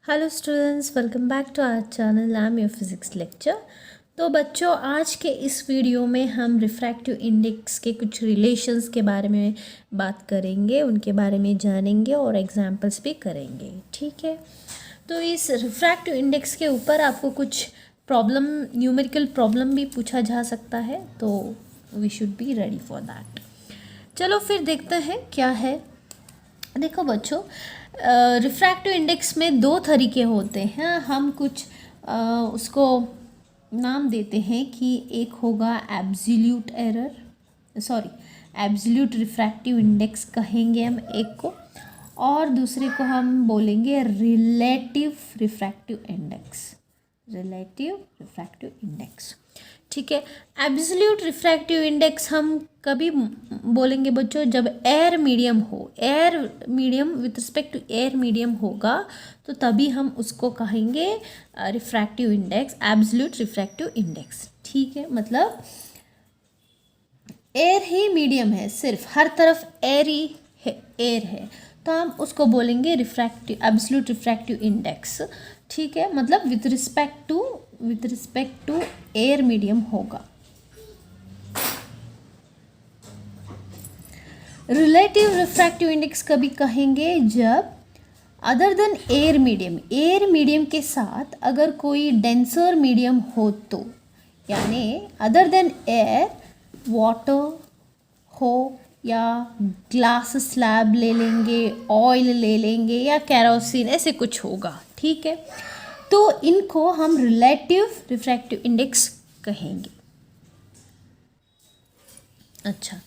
Hello students, welcome back to our channel. I am your physics lecture. तो बच्चों, आज के इस वीडियो में हम रिफ्रैक्टिव इंडेक्स के कुछ रिलेशंस के बारे में बात करेंगे, उनके बारे में जानेंगे और एग्जांपल्स भी करेंगे। ठीक है, तो इस रिफ्रैक्टिव इंडेक्स के ऊपर आपको कुछ प्रॉब्लम, न्यूमेरिकल प्रॉब्लम भी पूछा जा सकता है, तो we should be ready for that. चलो फिर देखते हैं क्या है। देखो बच्चों, रिफ्रैक्टिव इंडेक्स में दो तरीके होते हैं। हम कुछ उसको नाम देते हैं कि एक होगा absolute error, sorry absolute refractive index कहेंगे हम एक को, और दूसरे को हम बोलेंगे relative refractive index. Relative refractive index, ठीक है। एब्सोल्यूट रिफ्रैक्टिव इंडेक्स हम कभी बोलेंगे बच्चों जब एयर मीडियम हो, air medium with respect to air medium होगा, तो तभी हम उसको कहेंगे refractive index, absolute refractive index. ठीक है, मतलब एयर ही मीडियम है, सिर्फ हर तरफ एयर ही है, एयर है, तो हम उसको बोलेंगे रिफ्रैक्टिव, एब्सोल्यूट रिफ्रैक्टिव इंडेक्स। ठीक है, मतलब with respect to air medium होगा। रिलेटिव रिफ्रैक्टिव इंडेक्स कभी कहेंगे जब other than air medium, air medium के साथ अगर कोई डेंसर मीडियम हो तो, यानी अदर देन एयर वाटर हो या ग्लास स्लैब ले लेंगे, ऑयल ले लेंगे या केरोसिन, ऐसे कुछ होगा। ठीक है, तो इनको हम रिलेटिव रिफ्रैक्टिव इंडेक्स कहेंगे। अच्छा,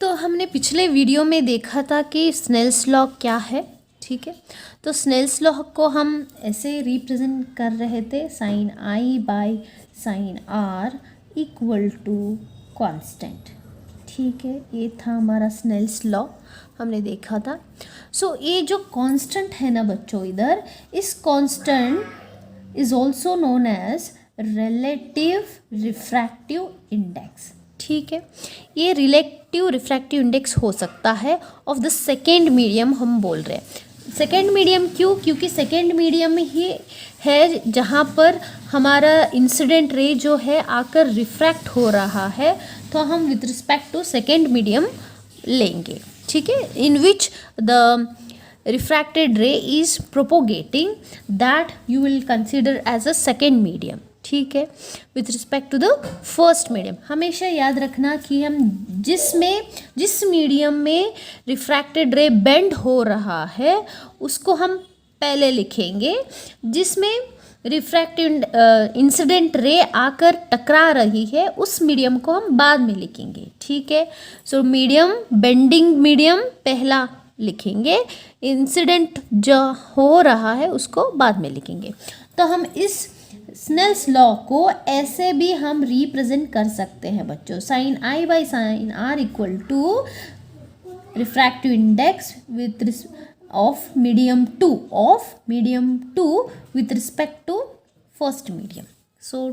तो हमने पिछले वीडियो में देखा था कि स्नेल्स लॉ क्या है। ठीक है, तो स्नेल्स लॉ को हम ऐसे रिप्रेजेंट कर रहे थे, sine i by sine r equal to constant. ठीक है, ये था हमारा स्नेल्स लॉ, हमने देखा था। सो ये जो कांस्टेंट है ना बच्चों, इधर इस constant is also known as relative refractive index. ठीक है, ये रिलेटिव रिफ्रैक्टिव इंडेक्स हो सकता है ऑफ द सेकेंड मीडियम। हम बोल रहे हैं सेकेंड मीडियम क्यों? क्योंकि सेकेंड मीडियम ही है जहाँ पर हमारा इंसिडेंट रे जो है आकर रिफ्रैक्ट हो रहा है, तो हम with respect to second medium लेंगे। ठीक है, in which the refracted ray is propagating, that you will consider as a second medium। ठीक है, with respect to the first medium हमेशा याद रखना कि हम जिस मीडियम में रिफ्रैक्टेड रे बेंड हो रहा है उसको हम पहले लिखेंगे, जिसमें रिफ्रैक्टिव इंसिडेंट रे आकर टकरा रही है उस मीडियम को हम बाद में लिखेंगे। ठीक है, सो मीडियम, बेंडिंग मीडियम पहला लिखेंगे, इंसिडेंट जो हो रहा है उसको बाद में लिखेंगे। तो हम इस स्नेल्स लॉ को ऐसे भी हम रिप्रेजेंट कर सकते हैं बच्चों, sine i by sine r equal to refractive index with of medium two with respect to first medium. So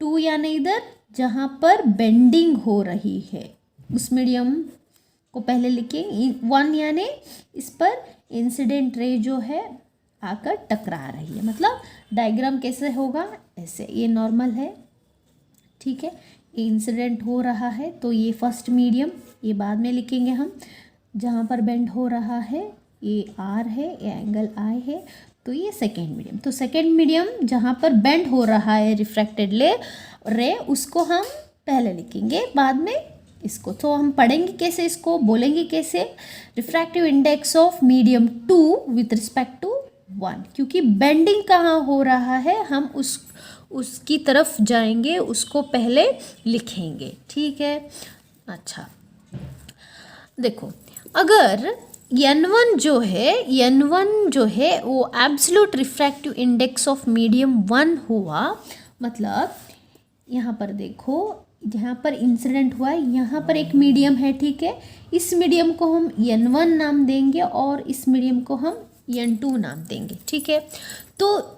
two यानी इधर जहाँ पर बेंडिंग हो रही है उस मीडियम को पहले लिखेंगे, वन यानी इस पर इंसिडेंट रे जो है आकर टकरा रही है। मतलब डायग्राम कैसे होगा, ऐसे, ये नॉर्मल है। ठीक है, ये इंसिडेंट हो रहा है तो ये फर्स्ट मीडियम, ये बाद में लिखेंगे हम। जहाँ पर बेंड हो रहा है ये आर है, ये एंगल आई है, तो ये सेकेंड मीडियम। तो सेकेंड मीडियम जहाँ पर बेंड हो रहा है रिफ्रैक्टेड रे, उसको हम पहले लिखेंगे, बाद में इसको। तो हम पढ़ेंगे कैसे, इसको बोलेंगे कैसे, refractive index of medium 2 with respect to 1, क्योंकि बेंडिंग कहाँ हो रहा है हम उसकी तरफ जाएंगे, उसको पहले लिखेंगे। ठीक है, अच्छा देखो, अगर n1 जो है वो absolute refractive index of medium 1 हुआ, मतलब यहाँ पर देखो, जहाँ पर इंसिडेंट हुआ है यहाँ पर एक मीडियम है। ठीक है, इस मीडियम को हम n1 नाम देंगे और इस मीडियम को हम n2 नाम देंगे। ठीक है, तो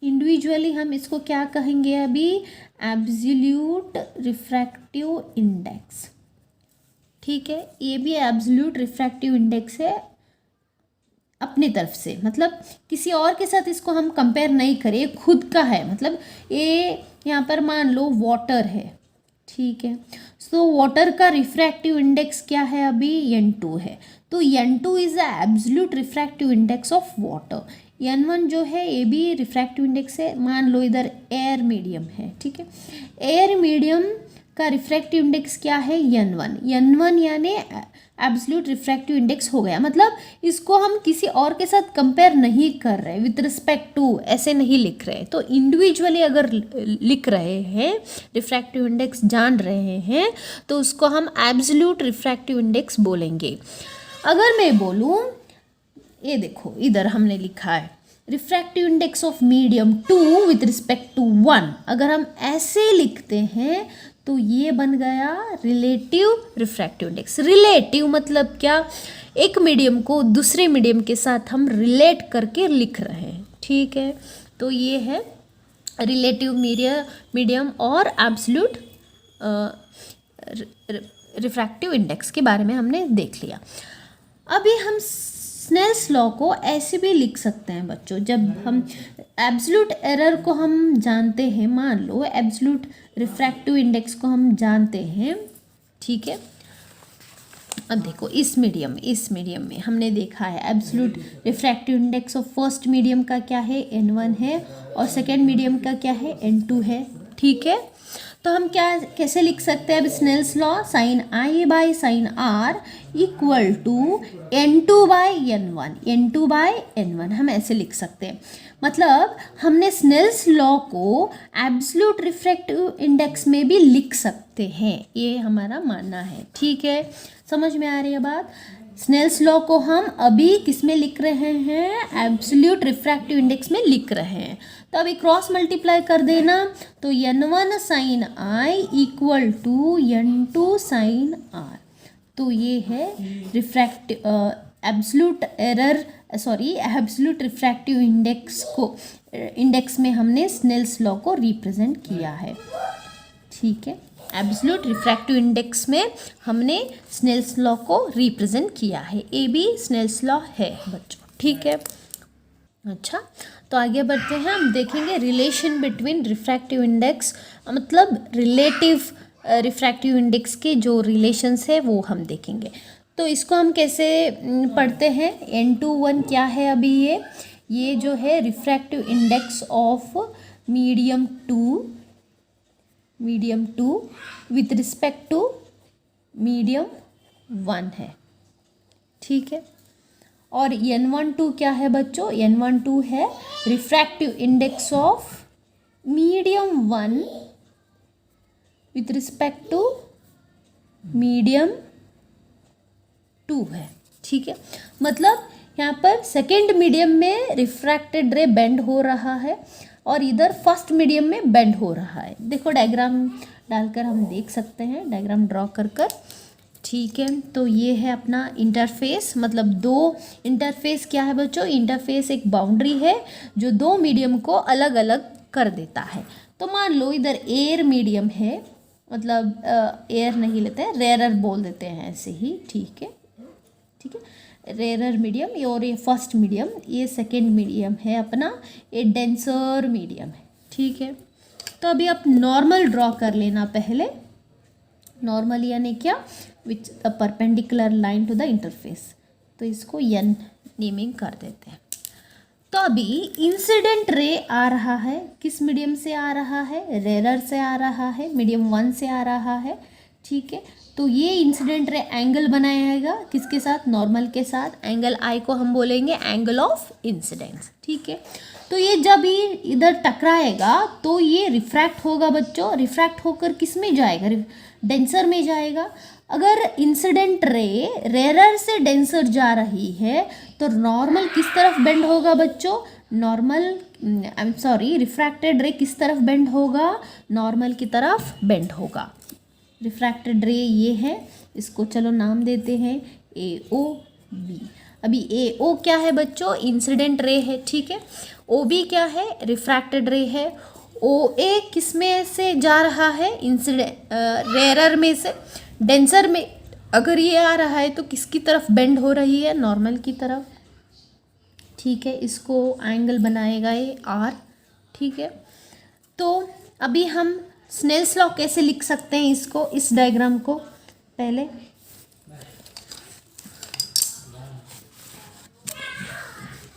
इंडिविजुअली हम इसको क्या कहेंगे अभी, एब्सोल्यूट रिफ्रैक्टिव इंडेक्स। ठीक है, ये भी एब्सोल्यूट रिफ्रैक्टिव इंडेक्स है, अपनी तरफ से, मतलब किसी और के साथ इसको हम कंपेयर नहीं करें, खुद का है। मतलब ये यहाँ पर मान लो वाटर है, ठीक है। सो वाटर का रिफ्रैक्टिव इंडेक्स क्या है, अभी n2 है। तो n2 is the absolute refractive index of water. n1 जो है ये भी रिफ्रैक्टिव इंडेक्स है। मान लो इधर एयर मीडियम है, ठीक है। एयर मीडियम का रिफ्रैक्टिव इंडेक्स क्या है, n1 यानी एब्सोल्यूट रिफ्रैक्टिव इंडेक्स हो गया। मतलब इसको हम किसी और के साथ कंपेयर नहीं कर रहे, विथ रिस्पेक्ट टू ऐसे नहीं लिख रहे। तो इंडिविजुअली अगर लिख रहे हैं, रिफ्रैक्टिव इंडेक्स जान रहे हैं, तो उसको हम एब्सोल्यूट रिफ्रैक्टिव इंडेक्स बोलेंगे। अगर मैं बोलूँ, ये देखो इधर हमने लिखा है refractive index of medium 2 with respect to 1। अगर हम ऐसे लिखते हैं तो ये बन गया रिलेटिव रिफ्रैक्टिव इंडेक्स। रिलेटिव मतलब क्या, एक मीडियम को दूसरे मीडियम के साथ हम रिलेट करके लिख रहे हैं, ठीक है। तो ये है रिलेटिव मीडियम और एब्सोल्यूट रिफ्रैक्टिव इंडेक्स के बारे में हमने देख लिया। अभी हम स्नेल्स लॉ को ऐसे भी लिख सकते हैं बच्चों। जब हम एब्सोल्यूट एरर को हम जानते हैं, मान लो एब्सोल्यूट रिफ्रैक्टिव इंडेक्स को हम जानते हैं, ठीक है। अब देखो इस मीडियम में हमने देखा है absolute refractive index of first medium का क्या है, n1 है, और सेकेंड मीडियम का क्या है, n2 है, ठीक है। तो हम कैसे लिख सकते हैं अब Snell's law, sine i by sine r equal to n2 by n1 हम ऐसे लिख सकते हैं। मतलब हमने स्नेल्स लॉ को एब्सोल्यूट रिफ्रैक्टिव इंडेक्स में भी लिख सकते हैं, ये हमारा मानना है, ठीक है। समझ में आ रही है बात। स्नेल्स लॉ को हम अभी किस में लिख रहे हैं, एब्सोल्यूट रिफ्रैक्टिव इंडेक्स में लिख रहे हैं। तो अभी क्रॉस मल्टीप्लाई कर देना, तो n1 sine i equal to n2 sine r. तो ये है एब्सोल्यूट रिफ्रैक्टिव इंडेक्स में हमने स्नेल्स लॉ को रिप्रेजेंट किया है, ठीक है। एब्सोल्यूट रिफ्रैक्टिव इंडेक्स में हमने स्नेल्स लॉ को रिप्रेजेंट किया है। ये भी स्नेल्स लॉ है बच्चों, ठीक है। अच्छा, तो आगे बढ़ते हैं, हम देखेंगे रिलेशन बिटवीन रिफ्रैक्टिव इंडेक्स, मतलब रिलेटिव रिफ्रैक्टिव इंडेक्स के जो रिलेशंस है वो हम देखेंगे। तो इसको हम कैसे पढ़ते हैं, n21 क्या है अभी, ये जो है refractive index of medium two with respect to medium 1 है, ठीक है। और n12 क्या है बच्चों, n12 है refractive index of medium 1 with respect to medium 2 है, ठीक है। मतलब यहाँ पर सेकेंड मीडियम में रिफ्रैक्टेड रे बेंड हो रहा है और इधर फर्स्ट मीडियम में बेंड हो रहा है। देखो डायग्राम डालकर हम देख सकते हैं, डायग्राम ड्रॉ कर, ठीक है। तो ये है अपना इंटरफेस, मतलब दो इंटरफेस क्या है बच्चों, इंटरफेस एक बाउंड्री है जो दो मीडियम को अलग अलग कर देता है। तो मान लो इधर एयर मीडियम है, मतलब एयर नहीं लेते हैं, रेयरर बोल देते हैं ऐसे ही, ठीक है, रेयरर मीडियम। और ये फर्स्ट मीडियम, ये सेकेंड मीडियम है अपना, ये डेंसर मीडियम है, ठीक है। तो अभी आप नॉर्मल ड्रॉ कर लेना पहले। नॉर्मल यानी क्या, which the perpendicular line to the interface. तो इसको n नेमिंग कर देते हैं। तो अभी इंसिडेंट रे आ रहा है, किस मीडियम से आ रहा है, रेयरर से आ रहा है, मीडियम 1 से आ रहा है, ठीक है। तो ये इंसिडेंट रे एंगल बनाएगा किसके साथ, नॉर्मल के साथ। एंगल आई को हम बोलेंगे एंगल ऑफ इंसिडेंस, ठीक है। तो ये जब ये इधर टकराएगा तो ये रिफ्रैक्ट होगा बच्चों, रिफ्रैक्ट होकर किस में जाएगा, डेंसर में जाएगा। अगर इंसिडेंट रे रेयरर से डेंसर जा रही है तो नॉर्मल किस तरफ बेंड होगा बच्चों, रिफ्रैक्टेड रे किस तरफ बेंड होगा, नॉर्मल की तरफ बेंड होगा। रिफ्रैक्टेड रे ये है, इसको चलो नाम देते हैं AOB। अभी AO क्या है बच्चों, इंसिडेंट रे है, ठीक है। OB क्या है, रिफ्रैक्टेड रे है। OA किस में से जा रहा है, रेयरर में से। डेंसर में अगर ये आ रहा है तो किसकी तरफ बेंड हो रही है, नॉर्मल की तरफ, ठीक है, इसको एंगल बनाएगा ये आर। ठीक है, तो अभी हम स्नेल्स लॉ कैसे लिख सकते हैं इसको, इस डायग्राम को पहले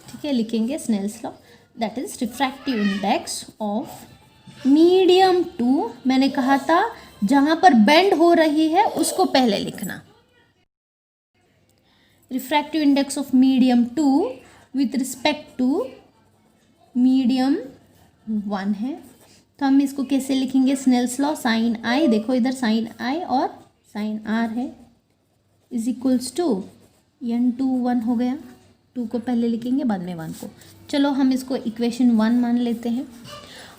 ठीक है लिखेंगे Snell's law, that is refractive index of medium two. मैंने कहा था जहां पर बेंड हो रही है उसको पहले लिखना। Refractive index of medium two with respect to medium one है, तो हम इसको कैसे लिखेंगे, स्नेल्स लॉ साइन आई, देखो इधर साइन आई और साइन आर है, is equals to n two one हो गया। टू को पहले लिखेंगे बाद में वन को। चलो हम इसको इक्वेशन वन मान लेते हैं।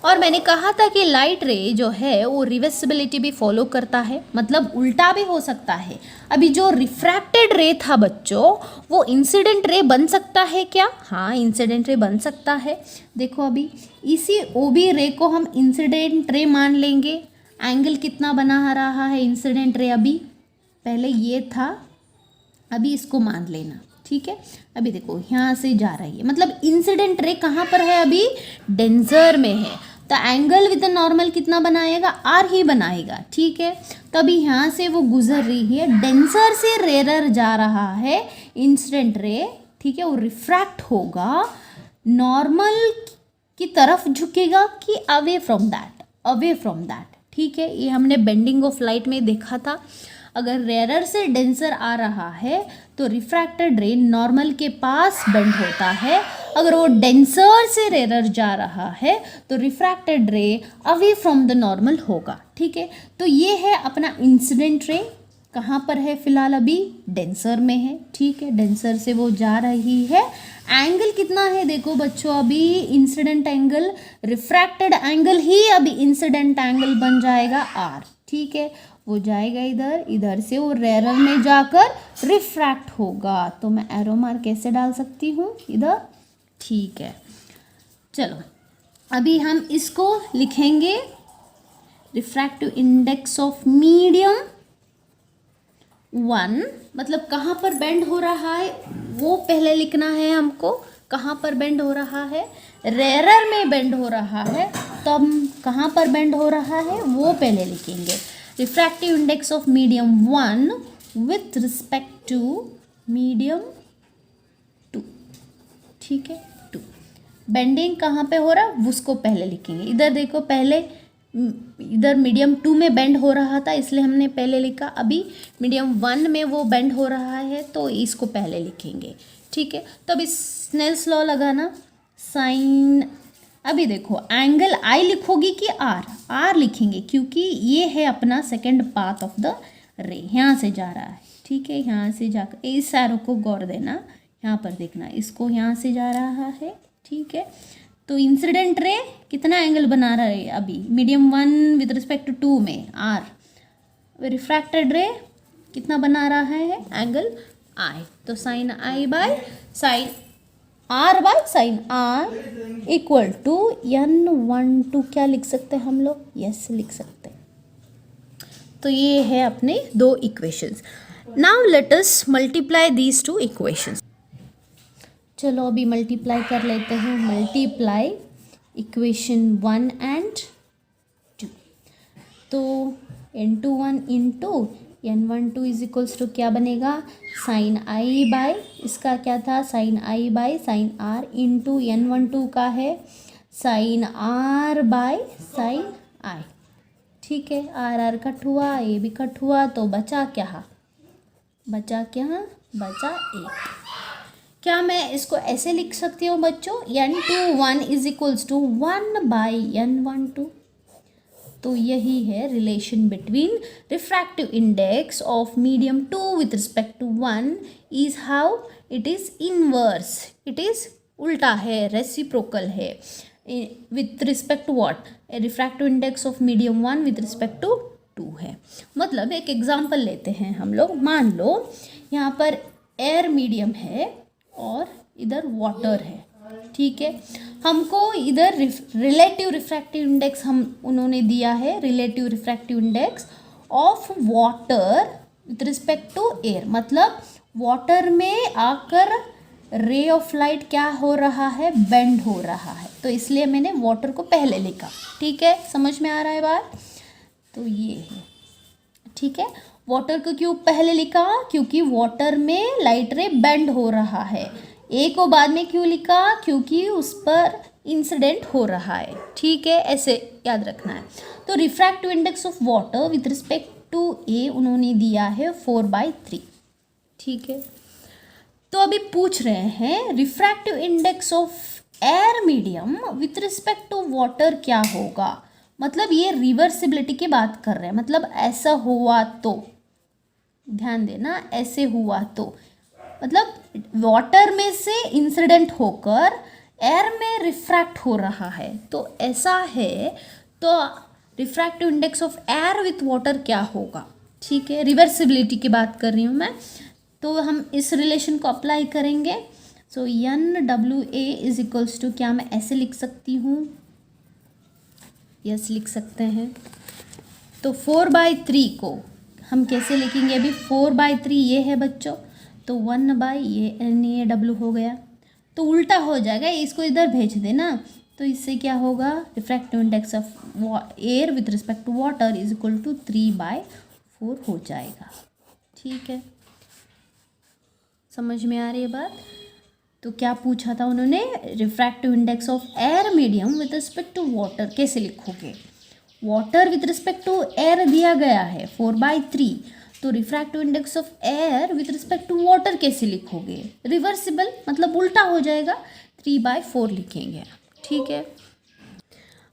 और मैंने कहा था कि लाइट रे जो है वो रिवर्सिबिलिटी भी फॉलो करता है, मतलब उल्टा भी हो सकता है। अभी जो रिफ्रैक्टेड रे था बच्चों, वो इंसिडेंट रे बन सकता है क्या? हाँ, इंसिडेंट रे बन सकता है। देखो अभी इसी ओबी रे को हम इंसिडेंट रे मान लेंगे। एंगल कितना बना रहा है इंसिडेंट रे, अभी पहले ये था, अभी इसको मान लेना। ठीक है, अभी देखो यहाँ से जा रही है, मतलब इंसिडेंट रे कहाँ पर है, अभी डेंसर में है, तो एंगल विद नॉर्मल कितना बनाएगा, आर ही बनाएगा। ठीक है, तो अभी यहाँ से वो गुजर रही है, डेंसर से रेरर जा रहा है इंसिडेंट रे। ठीक है, वो रिफ्रैक्ट होगा, नॉर्मल की तरफ झुकेगा कि away from that, away from that. ठीक है, ये हमने बेंडिंग ऑफ लाइट में देखा था। अगर रेरर से डेंसर आ रहा है तो रिफ्रैक्टेड रे नॉर्मल के पास बेंड होता है। अगर वो डेंसर से रेरर जा रहा है तो रिफ्रैक्टेड रे अवे फ्रॉम द नॉर्मल होगा। ठीक है, तो ये है अपना इंसिडेंट रे, कहाँ पर है फिलहाल, अभी डेंसर में है। ठीक है, डेंसर से वो जा रही है। एंगल कितना है देखो बच्चों, अभी इंसिडेंट एंगल, रिफ्रैक्टेड एंगल ही अभी इंसिडेंट एंगल बन जाएगा आर। ठीक है, वो जाएगा इधर, इधर से वो रेरर में जाकर रिफ्रैक्ट होगा। तो मैं एरो मार्क कैसे डाल सकती हूँ इधर। ठीक है, चलो अभी हम इसको लिखेंगे refractive index of medium one, मतलब कहाँ पर बेंड हो रहा है वो पहले लिखना है हमको। कहाँ पर बेंड हो रहा है, रेरर में बेंड हो रहा है, तो हम कहाँ पर बेंड हो रहा है वो पहले लिखेंगे। Refractive index of medium one with respect to medium two. ठीक है, टू बेंडिंग कहाँ पे हो रहा है उसको पहले लिखेंगे। इधर देखो, पहले इधर मीडियम टू में बेंड हो रहा था इसलिए हमने पहले लिखा, अभी मीडियम वन में वो बेंड हो रहा है तो इसको पहले लिखेंगे। ठीक है, तो अभी स्नेल्स लॉ लगाना, साइन, अभी देखो एंगल आई लिखोगी कि आर, आर लिखेंगे क्योंकि ये है अपना सेकंड पाथ ऑफ द रे, यहाँ से जा रहा है। ठीक है, यहाँ से जाकर इस एरो को गौर देना, यहाँ पर देखना, इसको यहाँ से जा रहा है। ठीक है, तो इंसिडेंट रे कितना एंगल बना रहा है अभी medium one with respect to two में आर, रिफ्रैक्टेड रे कितना बना रहा है एंगल आई, तो sine i by sine r by sine r equal to n one two, क्या लिख सकते हैं हम लोग, यस लिख सकते हैं। तो ये है अपने दो equations. Now let us multiply these two equations. चलो अभी मल्टीप्लाई कर लेते हैं, multiply equation one and two, तो n two one into n one two is equals to क्या बनेगा, साइन आई बाय, इसका क्या था sine i by sine r into n one two का है sine r by sine i. ठीक है, आर आर कट हुआ, ए भी कट हुआ, तो बचा क्या, बचा क्या, बचा एक। क्या मैं इसको ऐसे लिख सकती हूँ बच्चों, n two one is equals to one by n one two. तो यही है relation between refractive index of medium two with respect to one is how it is inverse, it is उल्टा है, रेसिप्रोकल है with respect to what, refractive index of medium one with respect to two है। मतलब एक example लेते हैं हम लोग, मान लो यहाँ पर एयर मीडियम है और इधर वाटर है। ठीक है, हमको इधर रिलेटिव रिफ्रैक्टिव इंडेक्स हम उन्होंने दिया है, relative refractive index of water with respect to air, मतलब वाटर में आकर रे ऑफ लाइट क्या हो रहा है, बेंड हो रहा है, तो इसलिए मैंने वाटर को पहले लिखा। ठीक है, समझ में आ रहा है बात? तो ये है, ठीक है। वाटर को क्यों पहले लिखा, क्योंकि वाटर में लाइट रे बेंड हो रहा है। ए को बाद में क्यों लिखा, क्योंकि उस पर इंसिडेंट हो रहा है। ठीक है, ऐसे याद रखना है। तो refractive index of water with respect to a उन्होंने दिया है 4/3। ठीक है, तो अभी पूछ रहे हैं refractive index of air medium with respect to water क्या होगा। मतलब ये रिवर्सिबिलिटी की बात कर रहे हैं, मतलब ऐसा हुआ तो, ध्यान देना, ऐसे हुआ तो मतलब वाटर में से इंसिडेंट होकर एयर में रिफ्रैक्ट हो रहा है, तो ऐसा है तो refractive index of air with water क्या होगा। ठीक है, रिवर्सिबिलिटी की बात कर रही हूँ मैं, तो हम इस रिलेशन को अप्लाई करेंगे। सो NWA इज इक्वल्स टू, क्या मैं ऐसे लिख सकती हूँ, यस लिख सकते हैं। तो 4/3 को हम कैसे लिखेंगे, अभी 4/3 ये है बच्चों, तो 1 ये NaW हो गया, तो उल्टा हो जाएगा, इसको इधर भेज देना, तो इससे क्या होगा, refractive index of air with respect to water is equal to 3/4 हो जाएगा। ठीक है, समझ में आ रही है बात? तो क्या पूछा था उन्होंने, refractive index of air medium with respect to water कैसे लिखोगे। Water with respect to air दिया गया है 4/3, तो refractive index of air with respect to water कैसे लिखोगे, रिवर्सिबल मतलब उल्टा हो जाएगा, 3/4 लिखेंगे। ठीक है,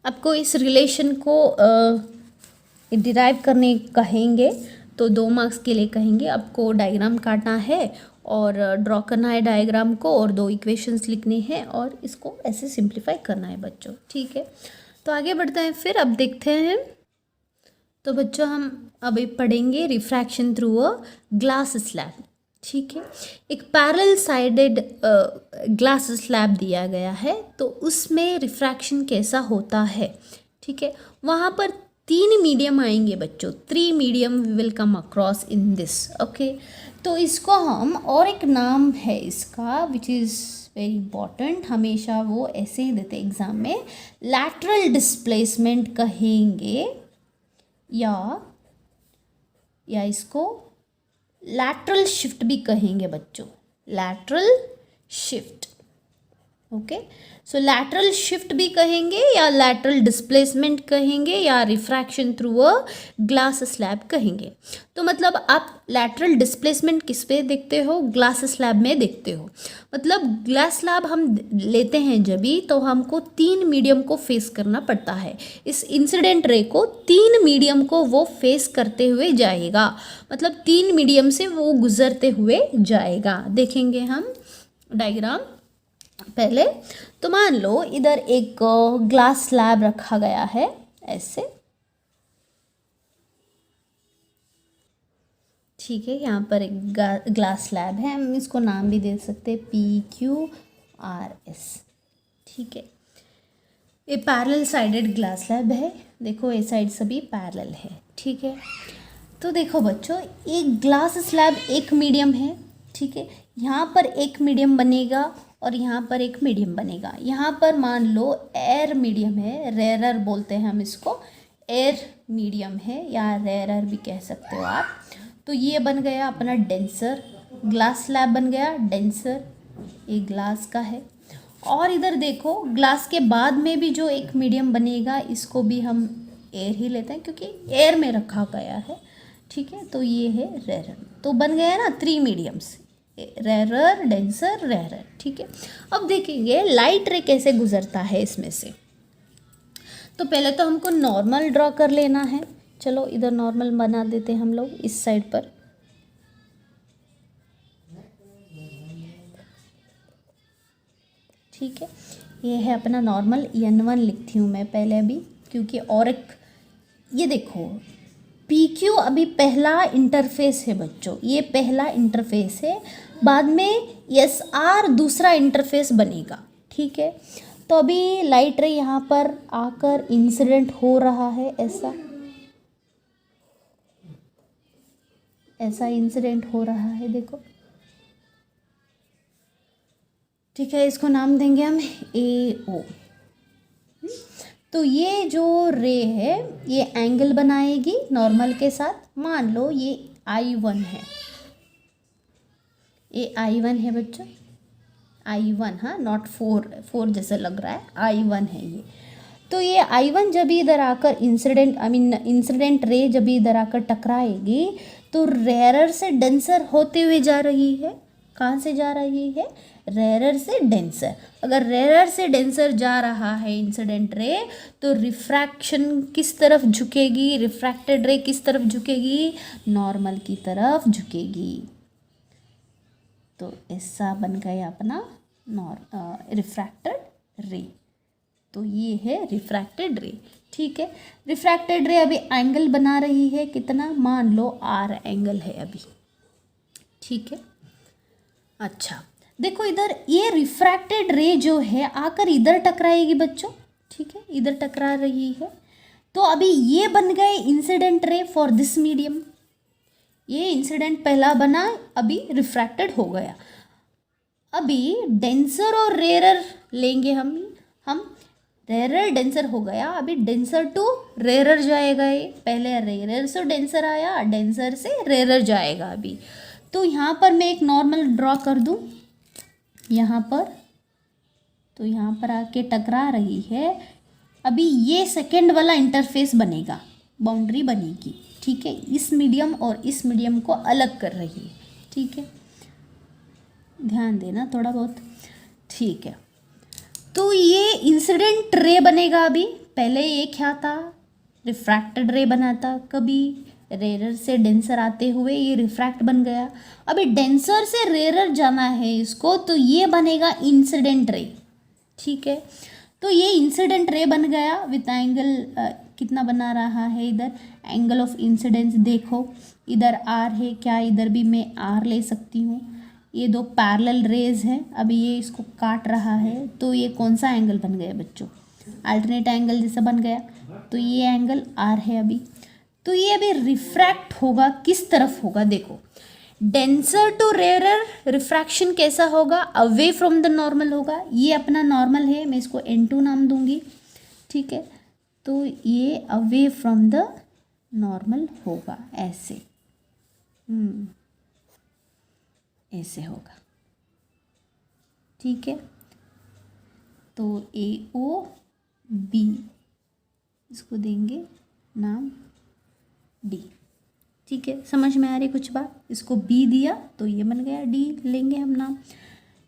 आपको इस रिलेशन को डिराइव करने कहेंगे, तो 2 मार्क्स के लिए कहेंगे, आपको डायग्राम काटना है और ड्रॉ करना है डायग्राम को, और 2 इक्वेशंस लिखने हैं और इसको ऐसे सिंप्लीफाई करना है बच्चों। ठीक है, तो आगे बढ़ते हैं, फिर अब देखते हैं। तो बच्चों हम अभी पढ़ेंगे refraction through a glass slab. ठीक है, एक पैरेलल साइडेड ग्लास स्लैब दिया गया है, तो उसमें रिफ्रैक्शन कैसा होता है। ठीक है, वहाँ पर 3 मीडियम आएंगे बच्चों, 3 medium we will come across in this. Okay, तो इसको हम, और एक नाम है इसका विच इज़ वेरी इंपॉर्टेंट, हमेशा वो ऐसे ही देते एग्जाम में, लैटरल डिस्प्लेसमेंट कहेंगे, या इसको लैटरल शिफ्ट भी कहेंगे बच्चों, लैटरल शिफ्ट। ओके, सो लैटरल शिफ्ट भी कहेंगे, या लैटरल डिस्प्लेसमेंट कहेंगे, या refraction through a glass slab कहेंगे। तो मतलब आप लैटरल डिस्प्लेसमेंट किस पे देखते हो, ग्लास स्लैब में देखते हो। मतलब ग्लास स्लैब हम लेते हैं जब भी, तो हमको 3 मीडियम को फेस करना पड़ता है, इस इंसिडेंट रे को 3 मीडियम को वो फेस करते हुए जाएगा, मतलब 3 मीडियम से वो गुजरते हुए जाएगा। देखेंगे हम डायग्राम पहले। तो मान लो इधर एक ग्लास स्लैब रखा गया है ऐसे, ठीक है, यहाँ पर एक ग्लास स्लैब है, हम इसको नाम भी दे सकते हैं PQRS। ठीक है, ये पैरेलल साइडेड ग्लास स्लैब है, देखो ये साइड सभी पैरेलल है। ठीक है, तो देखो बच्चों, एक ग्लास स्लैब एक मीडियम है। ठीक है, यहाँ पर एक मीडियम बनेगा और यहाँ पर एक मीडियम बनेगा। यहाँ पर मान लो एयर मीडियम है, रेरर बोलते हैं हम इसको, एयर मीडियम है या रेरर भी कह सकते हो आप। तो ये बन गया अपना डेंसर, ग्लास स्लैब बन गया डेंसर, ये ग्लास का है। और इधर देखो ग्लास के बाद में भी जो एक मीडियम बनेगा, इसको भी हम एयर ही लेते हैं क्योंकि एयर में रखा गया है। ठीक है, तो ये है रेरर, तो बन गया ना 3 मीडियम्स, रेरर डेंसर रेरर। ठीक है, अब देखेंगे लाइट रे कैसे गुजरता है इसमें से। तो पहले तो हमको नॉर्मल ड्रॉ कर लेना है, चलो इधर नॉर्मल बना देते हैं हम लोग इस साइड पर। ठीक है, ये है अपना नॉर्मल, N1 लिखती हूँ मैं पहले अभी, क्योंकि और एक ये देखो PQ अभी पहला इंटरफेस है बच्चों, ये पहला इंटरफेस है, बाद में SR दूसरा इंटरफेस बनेगा। ठीक है, तो अभी लाइट रे यहाँ पर आकर इंसिडेंट हो रहा है, ऐसा इंसिडेंट हो रहा है, देखो ठीक है, इसको नाम देंगे हम AO। तो ये जो रे है ये एंगल बनाएगी नॉर्मल के साथ। मान लो ये I1 है, ये I1 है बच्चों, I1, हाँ, नॉट 4 जैसा लग रहा है, I1 है ये। तो ये I1 जब इधर आकर इंसिडेंट रे जब इधर आकर टकराएगी तो रेयरर से डेंसर होते हुए जा रही है। कहाँ से जा रही है? रेयरर से डेंसर। अगर रेयरर से डेंसर जा रहा है इंसिडेंट रे तो रिफ्रैक्शन किस तरफ झुकेगी? रिफ्रैक्टेड रे किस तरफ झुकेगी? नॉर्मल की तरफ झुकेगी। तो ऐसा बन गया अपना रिफ्रैक्टेड रे। तो ये है रिफ्रैक्टेड रे। ठीक है, रिफ्रैक्टेड रे अभी एंगल बना रही है कितना? मान लो R एंगल है अभी। ठीक है, अच्छा देखो इधर ये रिफ्रैक्टेड रे जो है आकर इधर टकराएगी बच्चों। ठीक है, इधर टकरा रही है। तो अभी ये बन गए incident ray for this medium. ये इंसिडेंट पहला बना, अभी रिफ्रैक्टेड हो गया। अभी डेंसर और रेयरर लेंगे हम रेयरर डेंसर हो गया। अभी डेंसर टू रेयरर जाएगा। ये पहले रेयरर से डेंसर आया, डेंसर से रेयरर जाएगा अभी। तो यहाँ पर मैं एक नॉर्मल ड्रॉ कर दूँ यहाँ पर। तो यहाँ पर आके टकरा रही है। अभी ये सेकेंड वाला इंटरफेस बनेगा, बाउंड्री बनेगी। ठीक है, इस मीडियम और इस मीडियम को अलग कर रही है। ठीक है, ध्यान देना थोड़ा बहुत। ठीक है, तो ये इंसिडेंट रे बनेगा अभी। पहले ये क्या था? रिफ्रैक्टेड रे बना था। कभी रेयरर से डेंसर आते हुए ये रिफ्रैक्ट बन गया। अभी डेंसर से रेयरर जाना है इसको, तो ये बनेगा इंसिडेंट रे। ठीक है, तो ये इंसिडेंट रे बन गया विथ एंगल कितना बना रहा है इधर? एंगल ऑफ इंसिडेंस देखो, इधर R है क्या? इधर भी मैं R ले सकती हूँ। ये दो पैरेलल रेज हैं, अभी ये इसको काट रहा है। तो ये कौन सा एंगल बन गया बच्चों? अल्टरनेट एंगल जैसा बन गया। तो ये एंगल R है अभी। तो ये अभी रिफ्रैक्ट होगा, किस तरफ होगा? देखो, डेंसर टू रेयरर रिफ्रैक्शन कैसा होगा? अवे फ्रॉम द नॉर्मल होगा। ये अपना नॉर्मल है, मैं इसको N2 नाम दूंगी। ठीक है, तो ये अवे फ्रॉम द नॉर्मल होगा, ऐसे ऐसे होगा। ठीक है, तो AOB इसको देंगे नाम D। ठीक है, समझ में आ रही कुछ बात? इसको B दिया तो ये बन गया D, लेंगे हम नाम।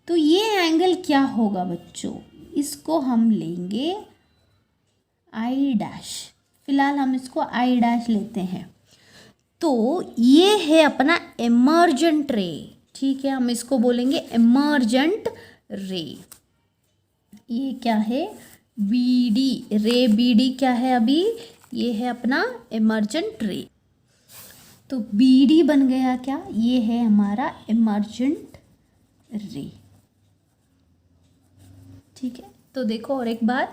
तो ये एंगल क्या होगा बच्चों? इसको हम लेंगे I'। फिलहाल हम इसको I' लेते हैं। तो ये है अपना एमर्जेंट रे। ठीक है, हम इसको बोलेंगे एमर्जेंट रे। ये क्या है? BD रे। BD क्या है अभी? ये है अपना एमर्जेंट रे। तो BD बन गया क्या? ये है हमारा एमर्जेंट रे। ठीक है, तो देखो और एक बार,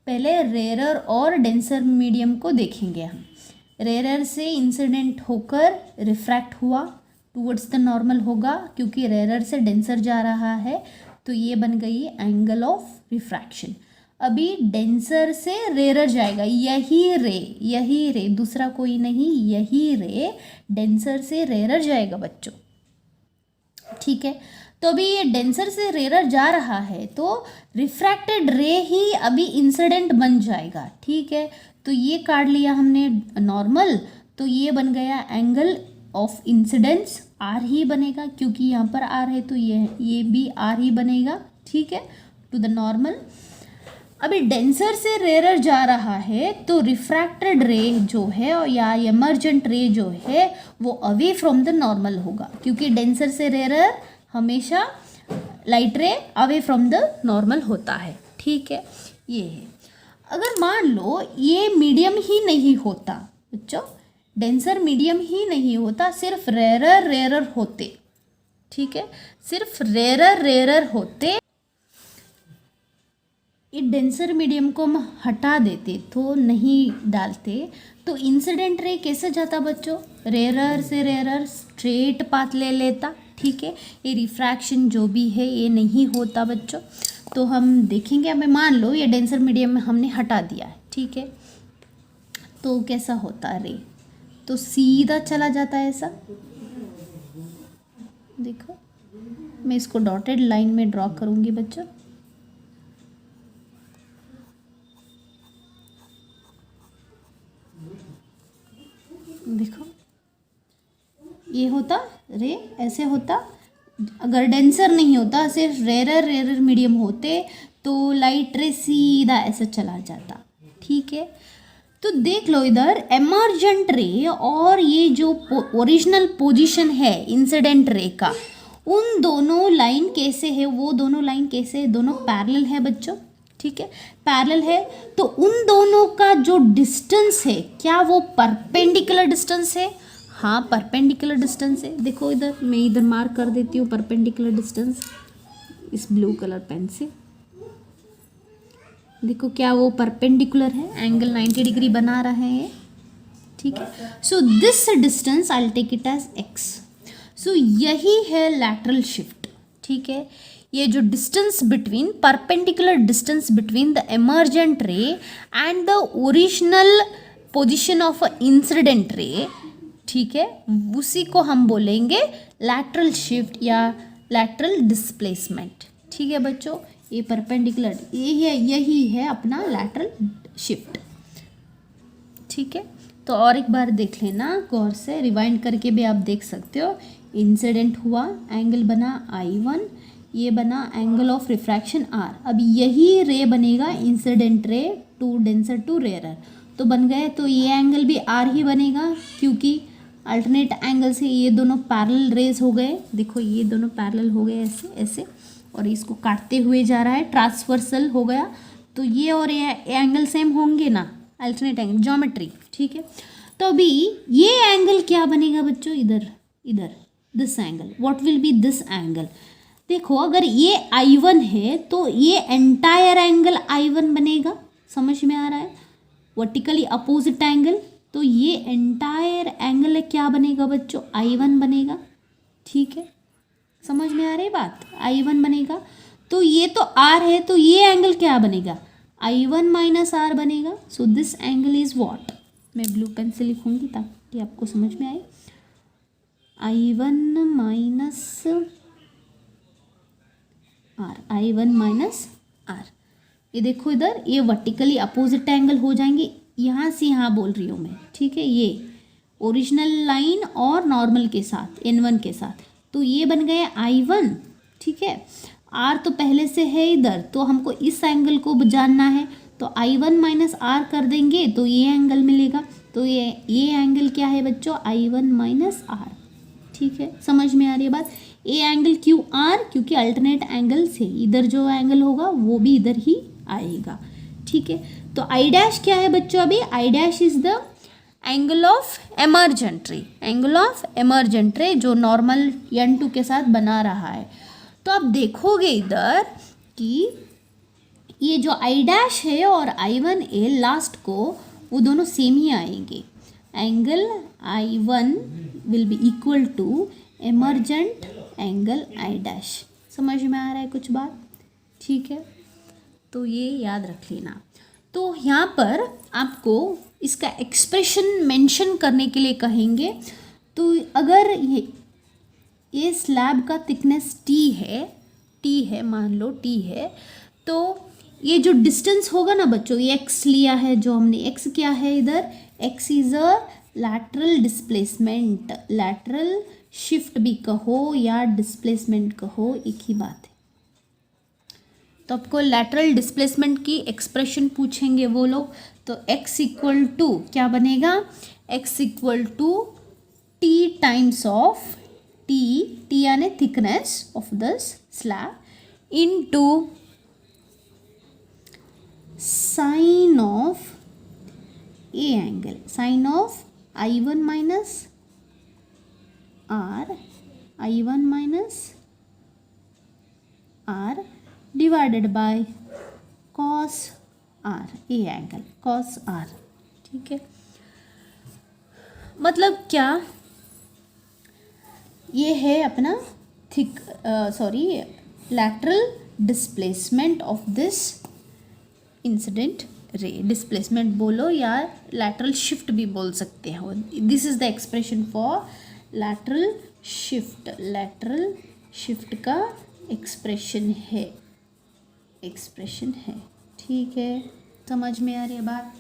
पहले रेयरर और डेंसर मीडियम को देखेंगे हम। रेयरर से इंसिडेंट होकर रिफ्रैक्ट हुआ, टूवर्ड्स द नॉर्मल होगा, क्योंकि रेयरर से डेंसर जा रहा है। तो ये बन गई एंगल ऑफ रिफ्रैक्शन। अभी डेंसर से रेयरर जाएगा, यही रे, दूसरा कोई नहीं, यही रे डेंसर से रेयरर जाएगा बच्चों। ठीक है, तो अभी ये डेंसर से रेयरर जा रहा है तो रिफ्रैक्टेड रे ही अभी इंसिडेंट बन जाएगा। ठीक है, तो ये काट लिया हमने नॉर्मल, तो ये बन गया एंगल ऑफ इंसिडेंस R ही बनेगा, क्योंकि यहाँ पर R है तो ये भी R ही बनेगा। ठीक है, टू द नॉर्मल। अभी डेंसर से रेयरर जा रहा है तो रिफ्रैक्टेड रे जो है या एमर्जेंट रे जो है वो अवे फ्रॉम द नॉर्मल होगा, क्योंकि डेंसर से रेयरर हमेशा लाइट रे अवे फ्रॉम द नॉर्मल होता है। ठीक है, ये है। अगर मान लो ये मीडियम ही नहीं होता बच्चों, डेंसर मीडियम ही नहीं होता, सिर्फ रेयरर होते। ठीक है, सिर्फ रेयरर होते, ये डेंसर मीडियम को हम हटा देते तो नहीं डालते, तो इंसिडेंट रे कैसे जाता बच्चों? रेयरर से रेयरर स्ट्रेट पाथ ले लेता। ठीक है। ये रिफ्रैक्शन जो भी है ये नहीं होता बच्चों। तो हम देखेंगे, हमें मान लो ये डेंसर मीडियम में हमने हटा दिया है, ठीक है, तो कैसा होता है रे, तो सीधा चला जाता है ऐसा। देखो मैं इसको डॉटेड लाइन में ड्रॉ करूँगी बच्चों। देखो ये होता रे, ऐसे होता। अगर डेंसर नहीं होता, सिर्फ रेरर मीडियम होते तो लाइट रे सीधा ऐसे चला जाता, ठीक है। तो देख लो इधर एमर्जेंट रे और ये जो ओरिजिनल पोजीशन है इंसिडेंट रे का, उन दोनों लाइन कैसे है, वो दोनों लाइन कैसे है, दोनों पैरेलल है बच्चों, ठीक है, पैरेलल है। तो उन दोनों का जो डिस्टेंस है, क्या वो परपेंडिकुलर डिस्टेंस है? हाँ परपेंडिकुलर डिस्टेंस है। देखो इधर मैं इधर मार्क कर देती हूँ परपेंडिकुलर डिस्टेंस इस ब्लू कलर पेन से। देखो क्या वो परपेंडिकुलर है, एंगल 90 डिग्री बना रहे हैं, ठीक है। So this distance I will take it as x. So यही है लैटरल शिफ्ट, ठीक है। ये जो distance between, perpendicular distance between the emergent ray and the original position of a incident ray, ठीक है, उसी को हम बोलेंगे लैटरल शिफ्ट या लैटरल डिस्प्लेसमेंट, ठीक है बच्चों। ये परपेंडिकुलर यही है अपना लैटरल शिफ्ट, ठीक है। तो और एक बार देख लेना गौर से, रिवाइंड करके भी आप देख सकते हो। इंसिडेंट हुआ, एंगल बना I1, ये बना एंगल ऑफ रिफ्रैक्शन R। अब यही रे बनेगा incident ray to denser to rarer, तो बन गए। तो ये एंगल भी R ही बनेगा क्योंकि अल्टरनेट एंगल से ये दोनों पैरेलल रेज हो गए। देखो ये दोनों पैरेलल हो गए ऐसे ऐसे, और इसको काटते हुए जा रहा है, ट्रांसवर्सल हो गया। तो ये और ये एंगल सेम होंगे ना, अल्टरनेट एंगल ज्योमेट्री, ठीक है। तो अभी ये एंगल क्या बनेगा बच्चों, इधर इधर this angle, what will be this angle. देखो अगर ये I1 है तो ये एंटायर एंगल I1 बनेगा, समझ में आ रहा है, वर्टिकली अपोजिट एंगल। तो ये एंटायर एंगल क्या बनेगा बच्चों, I1 बनेगा, ठीक है, समझ में आ रही बात, I1 बनेगा। तो ये तो R है, तो ये एंगल क्या बनेगा, I1 माइनस R बनेगा। So this angle is what, मैं ब्लू पेन से लिखूंगी ताकि आपको समझ में आए, I1 minus R, I1 minus R। ये देखो इधर ये वर्टिकली अपोजिट एंगल हो जाएंगे, यहाँ से यहाँ बोल रही हूँ मैं, ठीक है। ये ओरिजिनल लाइन और नॉर्मल के साथ, N1 के साथ, तो ये बन गए I1, ठीक है। R तो पहले से है इधर, तो हमको इस एंगल को जानना है, तो I1 माइनस R कर देंगे तो ये एंगल मिलेगा। तो ये एंगल क्या है बच्चों, I1 माइनस R, ठीक है, समझ में आ रही है बात। ये एंगल क्यों R, क्योंकि अल्टरनेट एंगल से इधर जो एंगल होगा वो भी इधर ही आएगा, ठीक है। तो I डैश क्या है बच्चों, अभी I dash is the angle of emergent रे, एंगल ऑफ एमर्जेंट रे जो नॉर्मल N2 के साथ बना रहा है। तो आप देखोगे इधर कि ये जो I डैश है और I1A लास्ट को, वो दोनों सेम ही आएंगे। Angle I1 will be equal to emergent angle I dash. समझ में आ रहा है कुछ बात, ठीक है। तो ये याद रख लेना। तो यहाँ पर आपको इसका एक्सप्रेशन मेंशन करने के लिए कहेंगे। तो अगर ये स्लैब का थिकनेस T है, मान लो T है, तो ये जो डिस्टेंस होगा ना बच्चों, ये x लिया है, जो हमने x क्या है इधर, x is a lateral displacement, lateral shift भी कहो या डिस्प्लेसमेंट कहो, एक ही बात है। तो आपको लैटरल डिस्प्लेसमेंट की एक्सप्रेशन पूछेंगे वो लोग, तो x इक्वल टू क्या बनेगा, x equal to t times of t यानी thickness of this slab into sine of a angle, sine of I1 minus R, I1 minus R divided by cos R, a angle cos R, ठीक है। मतलब क्या, ये है अपना thick sorry lateral displacement of this incident ray. Displacement बोलो या lateral shift भी बोल सकते हो. This is the expression for lateral shift. lateral shift का एक्सप्रेशन है. ठीक है, समझ में आ रही है बात.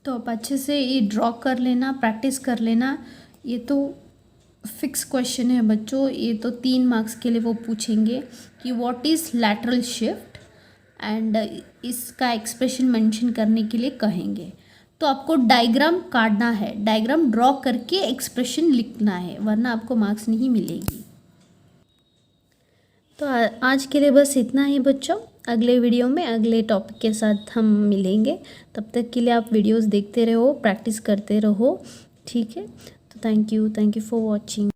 तो आप अच्छे से ये ड्रॉ कर लेना, प्रैक्टिस कर लेना. ये तो फिक्स क्वेश्चन है बच्चों. ये तो 3 मार्क्स के लिए वो पूछेंगे कि what is lateral shift and इसका एक्सप्रेशन मेंशन करने के लिए कहेंगे. तो आपको डायग्राम काटना है, डायग्राम ड्रॉ करके एक्सप्रेशन लिखना है, वरना आपको मार्क्स नहीं मिलेगी. तो आज के लिए बस इतना ही बच्चों. अगले वीडियो में अगले टॉपिक के साथ हम मिलेंगे. तब तक के लिए आप वीडियोस देखते रहो, प्रैक्टिस करते रहो. ठीक है, तो थैंक यू फॉर वॉचिंग.